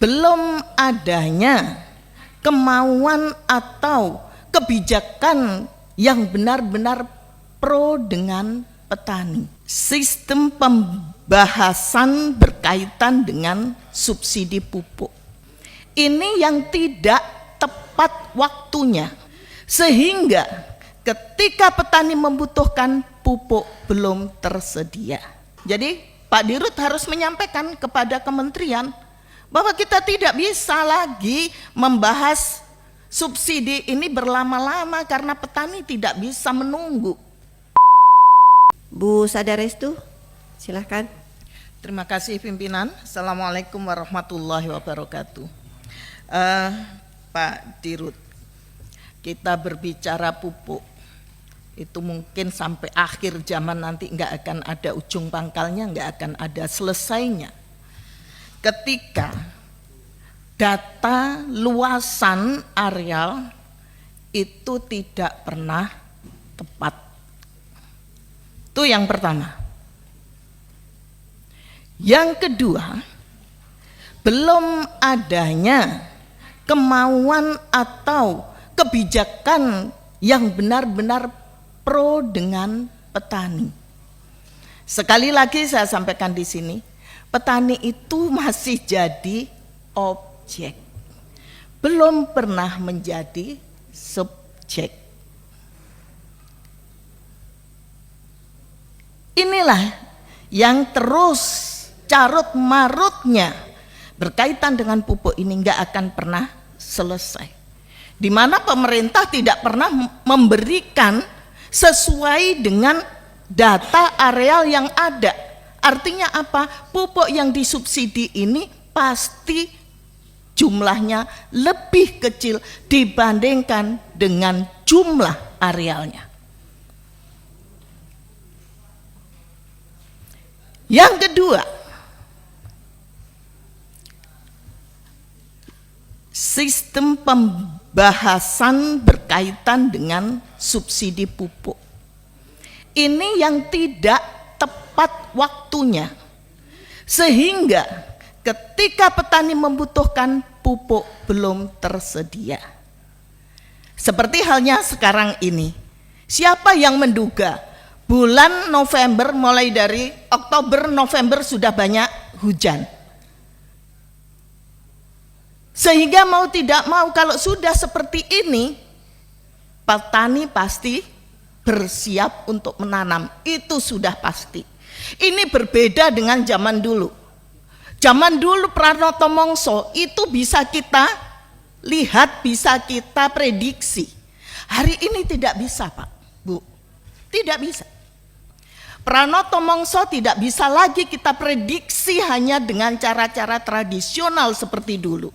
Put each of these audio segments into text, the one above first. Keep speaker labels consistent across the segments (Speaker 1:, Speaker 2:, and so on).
Speaker 1: belum adanya kemauan atau kebijakan yang benar-benar pro dengan petani. Sistem pembahasan berkaitan dengan subsidi pupuk ini yang tidak tepat waktunya, sehingga ketika petani membutuhkan pupuk belum tersedia. Jadi Pak Dirut harus menyampaikan kepada kementerian bahwa kita tidak bisa lagi membahas subsidi ini berlama-lama karena petani tidak bisa menunggu.
Speaker 2: Bu Sadarestu, silahkan.
Speaker 1: Terima kasih pimpinan. Assalamualaikum warahmatullahi wabarakatuh. Pak Dirut, kita berbicara pupuk itu mungkin sampai akhir zaman nanti nggak akan ada ujung pangkalnya, nggak akan ada selesainya. Ketika data luasan areal itu tidak pernah tepat. Itu yang pertama. Yang kedua, belum adanya kemauan atau kebijakan yang benar-benar pro dengan petani. Sekali lagi saya sampaikan di sini, petani itu masih jadi objek, belum pernah menjadi subjek. Inilah yang terus carut marutnya berkaitan dengan pupuk ini nggak akan pernah selesai, di mana pemerintah tidak pernah memberikan sesuai dengan data areal yang ada. Artinya apa? Pupuk yang disubsidi ini pasti jumlahnya lebih kecil dibandingkan dengan jumlah arealnya. Yang kedua, sistem pembahasan berkaitan dengan subsidi pupuk ini yang tidak tepat waktunya, sehingga ketika petani membutuhkan pupuk belum tersedia. Seperti halnya sekarang ini, siapa yang menduga bulan November, mulai dari Oktober November sudah banyak hujan, sehingga mau tidak mau kalau sudah seperti ini petani pasti bersiap untuk menanam, itu sudah pasti. Ini berbeda dengan zaman dulu. Zaman dulu Pranoto Mongso itu bisa kita lihat, bisa kita prediksi. Hari ini tidak bisa Pak, Bu, tidak bisa. Pranoto Mongso tidak bisa lagi kita prediksi hanya dengan cara-cara tradisional seperti dulu.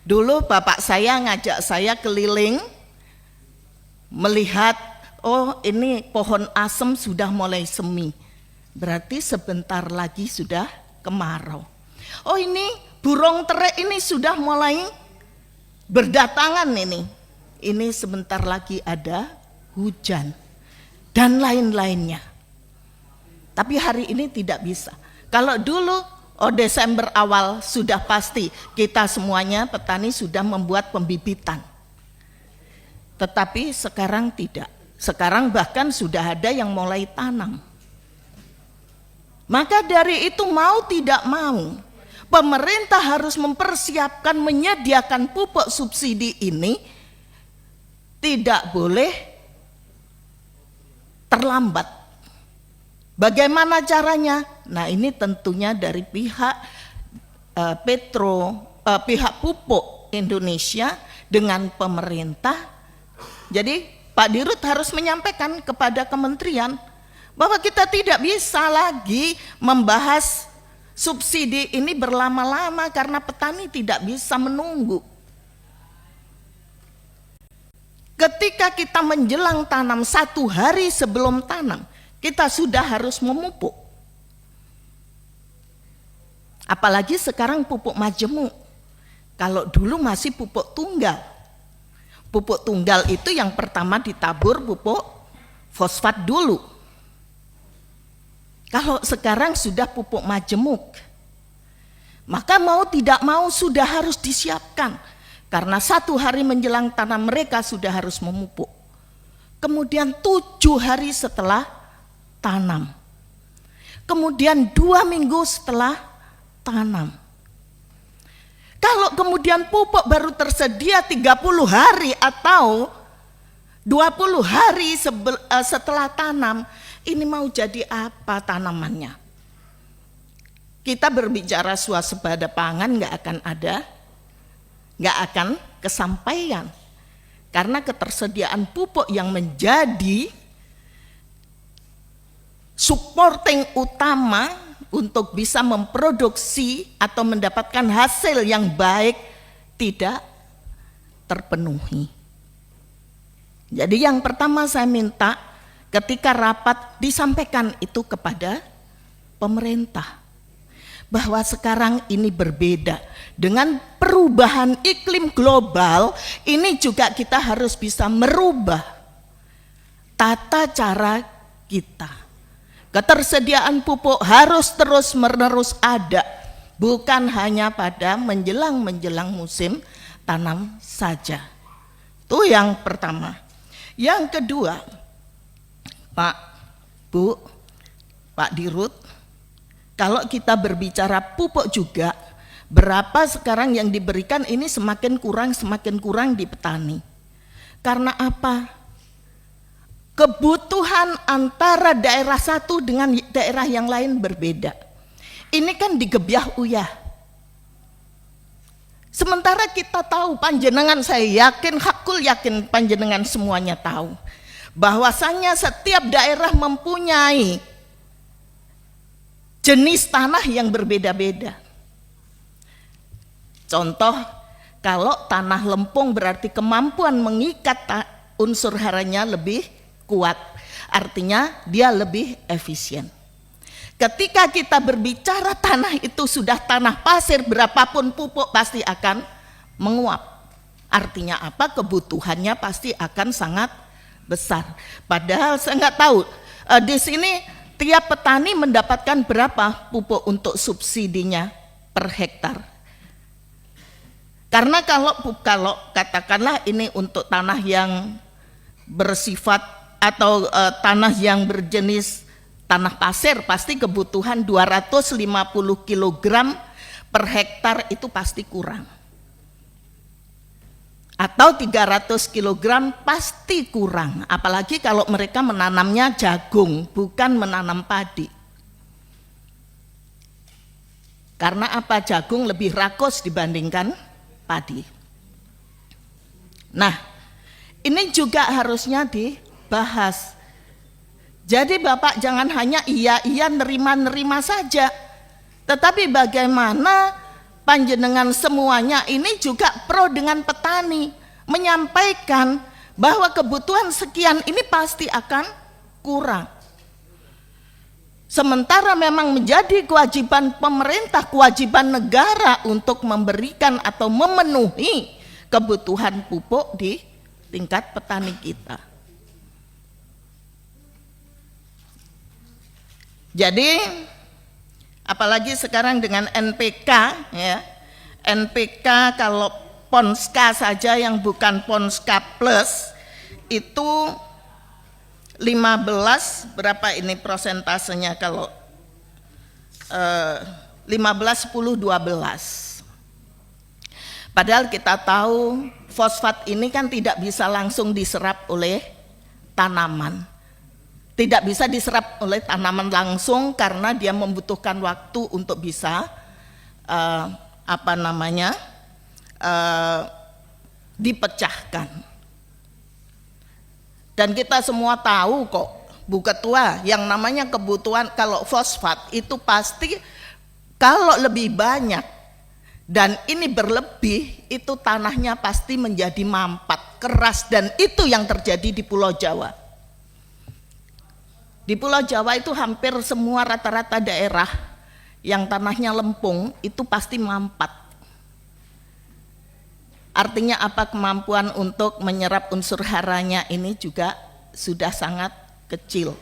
Speaker 1: Dulu bapak saya ngajak saya keliling melihat, oh ini pohon asem sudah mulai semi, berarti sebentar lagi sudah kemarau. Oh ini burung terek ini sudah mulai berdatangan ini sebentar lagi ada hujan dan lain-lainnya. Tapi hari ini tidak bisa. Kalau dulu Desember awal sudah pasti kita semuanya petani sudah membuat pembibitan. Tetapi sekarang tidak. Sekarang bahkan sudah ada yang mulai tanam. Maka dari itu mau tidak mau, pemerintah harus mempersiapkan menyediakan pupuk subsidi ini tidak boleh terlambat. Bagaimana caranya? Nah ini tentunya dari pihak pihak pupuk Indonesia dengan pemerintah. Jadi Pak Dirut harus menyampaikan kepada kementerian bahwa kita tidak bisa lagi membahas subsidi ini berlama-lama karena petani tidak bisa menunggu. Ketika kita menjelang tanam 1 hari sebelum tanam, kita sudah harus memupuk. Apalagi sekarang pupuk majemuk. Kalau dulu masih pupuk tunggal. Pupuk tunggal itu yang pertama ditabur pupuk fosfat dulu. Kalau sekarang sudah pupuk majemuk. Maka mau tidak mau sudah harus disiapkan. Karena 1 hari menjelang tanam mereka sudah harus memupuk. Kemudian 7 hari setelah tanam. Kemudian 2 minggu setelah tanam. Kalau kemudian pupuk baru tersedia 30 hari atau 20 hari setelah tanam, ini mau jadi apa tanamannya? Kita berbicara swasembada pangan nggak akan ada, nggak akan kesampaian. Karena ketersediaan pupuk yang menjadi supporting utama untuk bisa memproduksi atau mendapatkan hasil yang baik tidak terpenuhi. Jadi yang pertama saya minta ketika rapat disampaikan itu kepada pemerintah. Bahwa sekarang ini berbeda. Dengan perubahan iklim global, ini juga kita harus bisa merubah tata cara kita. Ketersediaan pupuk harus terus-menerus ada, bukan hanya pada menjelang musim tanam saja. Itu yang pertama. Yang kedua, Pak, Bu, Pak Dirut, kalau kita berbicara pupuk juga, berapa sekarang yang diberikan ini semakin kurang di petani. Karena apa? Kebutuhan antara daerah satu dengan daerah yang lain berbeda. Ini kan digebyah uyah. Sementara kita tahu panjenengan, saya yakin, hakul yakin panjenengan semuanya tahu. Bahwasanya setiap daerah mempunyai jenis tanah yang berbeda-beda. Contoh, kalau tanah lempung berarti kemampuan mengikat unsur haranya lebih kuat. Artinya dia lebih efisien. Ketika kita berbicara tanah itu sudah tanah pasir, berapapun pupuk pasti akan menguap. Artinya apa? Kebutuhannya pasti akan sangat besar. Padahal saya nggak tahu di sini tiap petani mendapatkan berapa pupuk untuk subsidinya per hektar. Karena kalau katakanlah ini untuk tanah yang bersifat atau tanah yang berjenis tanah pasir, pasti kebutuhan 250 kg per hektar itu pasti kurang. Atau 300 kg pasti kurang, apalagi kalau mereka menanamnya jagung, bukan menanam padi. Karena apa? Jagung lebih rakus dibandingkan padi. Nah, ini juga harusnya dibahas. Jadi Bapak jangan hanya iya nerima saja, tetapi bagaimana panjenengan semuanya ini juga pro dengan petani, menyampaikan bahwa kebutuhan sekian ini pasti akan kurang. Sementara memang menjadi kewajiban pemerintah, kewajiban negara untuk memberikan atau memenuhi kebutuhan pupuk di tingkat petani kita. Jadi apalagi sekarang dengan NPK ya. NPK kalau Ponska saja yang bukan Ponska Plus itu 15 berapa ini prosentasenya kalau 15 10 12. Padahal kita tahu fosfat ini kan tidak bisa langsung diserap oleh tanaman. Tidak bisa diserap oleh tanaman langsung karena dia membutuhkan waktu untuk bisa dipecahkan. Dan kita semua tahu kok, Bu Ketua, yang namanya kebutuhan kalau fosfat itu pasti kalau lebih banyak dan ini berlebih, itu tanahnya pasti menjadi mampat, keras, dan itu yang terjadi di Pulau Jawa. Di Pulau Jawa itu hampir semua rata-rata daerah yang tanahnya lempung itu pasti mampat. Artinya apa? Kemampuan untuk menyerap unsur haranya ini juga sudah sangat kecil.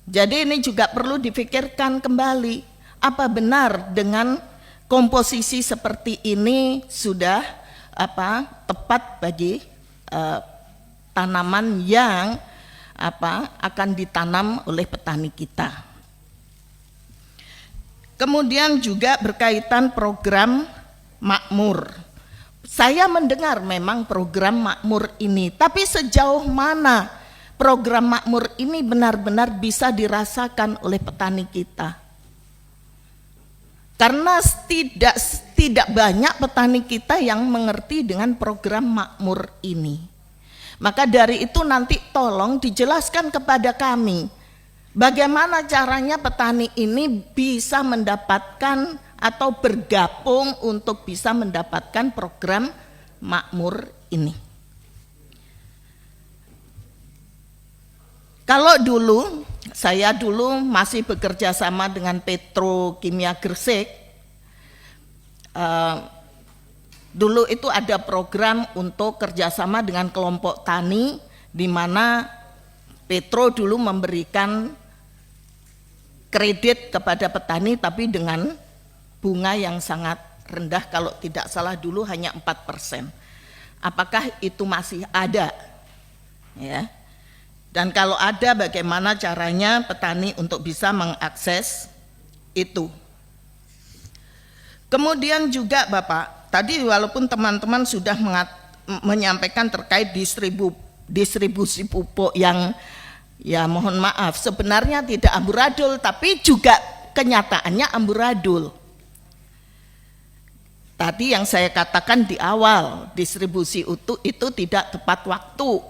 Speaker 1: Jadi ini juga perlu dipikirkan kembali. apa benar dengan komposisi seperti ini sudah tepat bagi tanaman yang akan ditanam oleh petani kita. Kemudian juga berkaitan program makmur. Saya mendengar memang program makmur ini, tapi sejauh mana program makmur ini benar-benar bisa dirasakan oleh petani kita? Karena tidak banyak petani kita yang mengerti dengan program makmur ini. Maka dari itu nanti tolong dijelaskan kepada kami, bagaimana caranya petani ini bisa mendapatkan atau bergabung untuk bisa mendapatkan program makmur ini. Kalau saya dulu masih bekerja sama dengan Petrokimia Gresik, dulu itu ada program untuk kerjasama dengan kelompok tani, di mana Petro dulu memberikan kredit kepada petani tapi dengan bunga yang sangat rendah, kalau tidak salah dulu hanya 4%. Apakah itu masih ada? Ya. Dan kalau ada, bagaimana caranya petani untuk bisa mengakses itu? Kemudian juga Bapak, tadi walaupun teman-teman sudah menyampaikan terkait distribusi pupuk yang ya mohon maaf sebenarnya tidak amburadul, tapi juga kenyataannya amburadul. Tadi yang saya katakan di awal, distribusi itu tidak tepat waktu.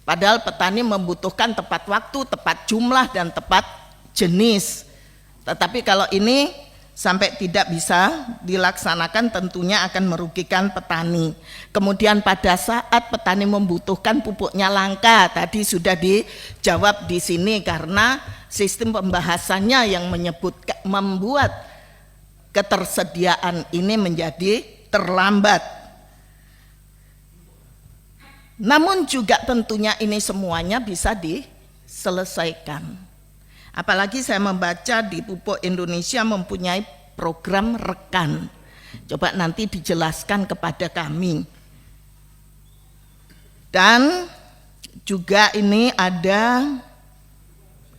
Speaker 1: Padahal petani membutuhkan tepat waktu, tepat jumlah, dan tepat jenis. Tetapi kalau ini sampai tidak bisa dilaksanakan, tentunya akan merugikan petani. Kemudian pada saat petani membutuhkan pupuknya langka, tadi sudah dijawab di sini karena sistem pembahasannya yang membuat ketersediaan ini menjadi terlambat. Namun juga tentunya ini semuanya bisa diselesaikan. Apalagi saya membaca di Pupuk Indonesia mempunyai program rekan. Coba nanti dijelaskan kepada kami. Dan juga ini ada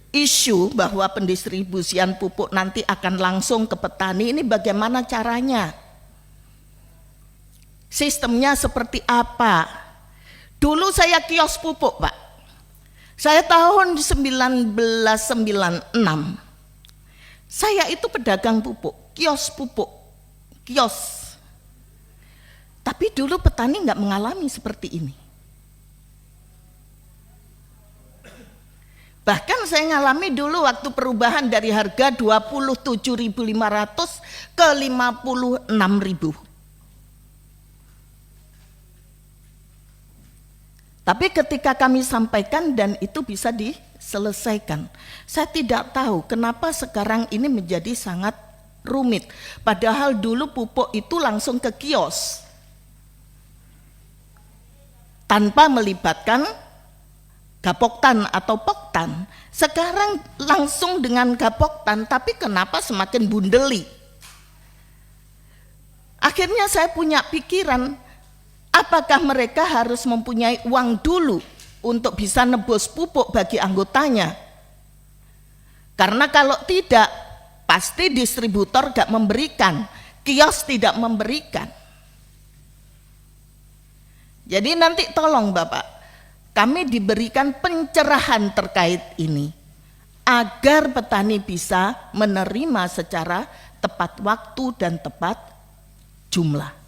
Speaker 1: isu bahwa pendistribusian pupuk nanti akan langsung ke petani. Ini bagaimana caranya? Sistemnya seperti apa? Dulu saya kios pupuk, Pak. Saya tahun 1996. Saya itu pedagang pupuk, kios pupuk, kios. Tapi dulu petani nggak mengalami seperti ini. Bahkan saya ngalami dulu waktu perubahan dari harga 27.500 ke 56.000. Tapi ketika kami sampaikan dan itu bisa diselesaikan, saya tidak tahu kenapa sekarang ini menjadi sangat rumit. Padahal dulu pupuk itu langsung ke kios tanpa melibatkan gapoktan atau poktan. Sekarang langsung dengan gapoktan, tapi kenapa semakin bundeli? Akhirnya saya punya pikiran, apakah mereka harus mempunyai uang dulu untuk bisa nebus pupuk bagi anggotanya? Karena kalau tidak, pasti distributor gak memberikan, kios tidak memberikan. Jadi nanti tolong Bapak, kami diberikan pencerahan terkait ini agar petani bisa menerima secara tepat waktu dan tepat jumlah.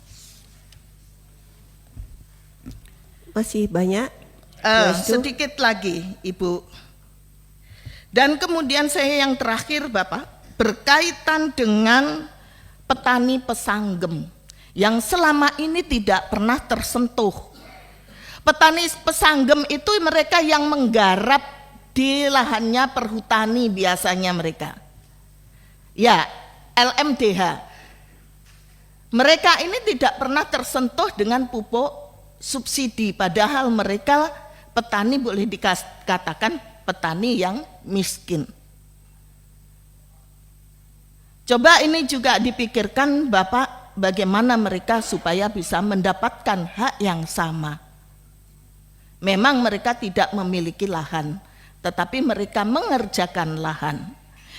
Speaker 2: Masih banyak?
Speaker 1: Sedikit lagi Ibu. Dan kemudian saya yang terakhir Bapak, berkaitan dengan petani pesanggem yang selama ini tidak pernah tersentuh. Petani pesanggem itu mereka yang menggarap di lahannya perhutani biasanya mereka. Ya, LMDH. Mereka ini tidak pernah tersentuh dengan pupuk subsidi, padahal mereka petani boleh dikatakan petani yang miskin. Coba ini juga dipikirkan Bapak, bagaimana mereka supaya bisa mendapatkan hak yang sama. Memang mereka tidak memiliki lahan, tetapi mereka mengerjakan lahan.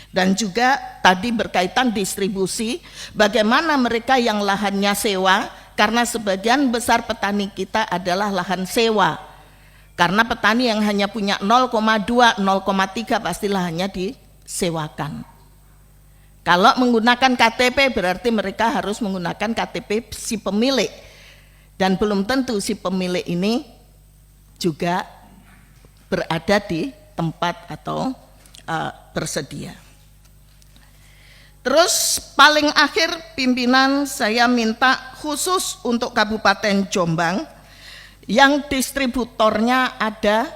Speaker 1: Dan juga tadi berkaitan distribusi, bagaimana mereka yang lahannya sewa, karena sebagian besar petani kita adalah lahan sewa. Karena petani yang hanya punya 0,2, 0,3 pasti lahannya disewakan. Kalau menggunakan KTP berarti mereka harus menggunakan KTP si pemilik. Dan belum tentu si pemilik ini juga berada di tempat atau bersedia. Terus paling akhir pimpinan saya minta khusus untuk Kabupaten Jombang yang distributornya ada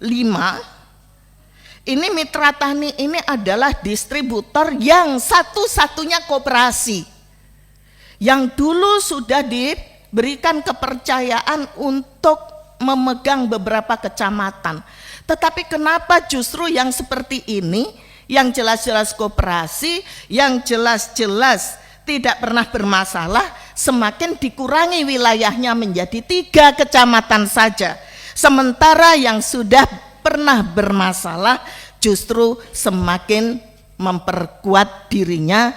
Speaker 1: 5. Ini Mitra Tani ini adalah distributor yang satu-satunya koperasi yang dulu sudah diberikan kepercayaan untuk memegang beberapa kecamatan. Tetapi kenapa justru yang seperti ini, yang jelas-jelas koperasi, yang jelas-jelas tidak pernah bermasalah, semakin dikurangi wilayahnya menjadi 3 kecamatan saja. Sementara yang sudah pernah bermasalah justru semakin memperkuat dirinya.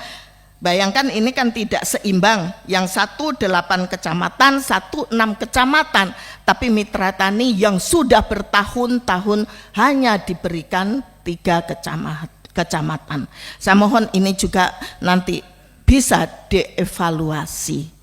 Speaker 1: Bayangkan ini kan tidak seimbang, yang 1 8 kecamatan, 1 6 kecamatan, tapi Mitra Tani yang sudah bertahun-tahun hanya diberikan 3 kecamatan. Saya mohon ini juga nanti bisa dievaluasi.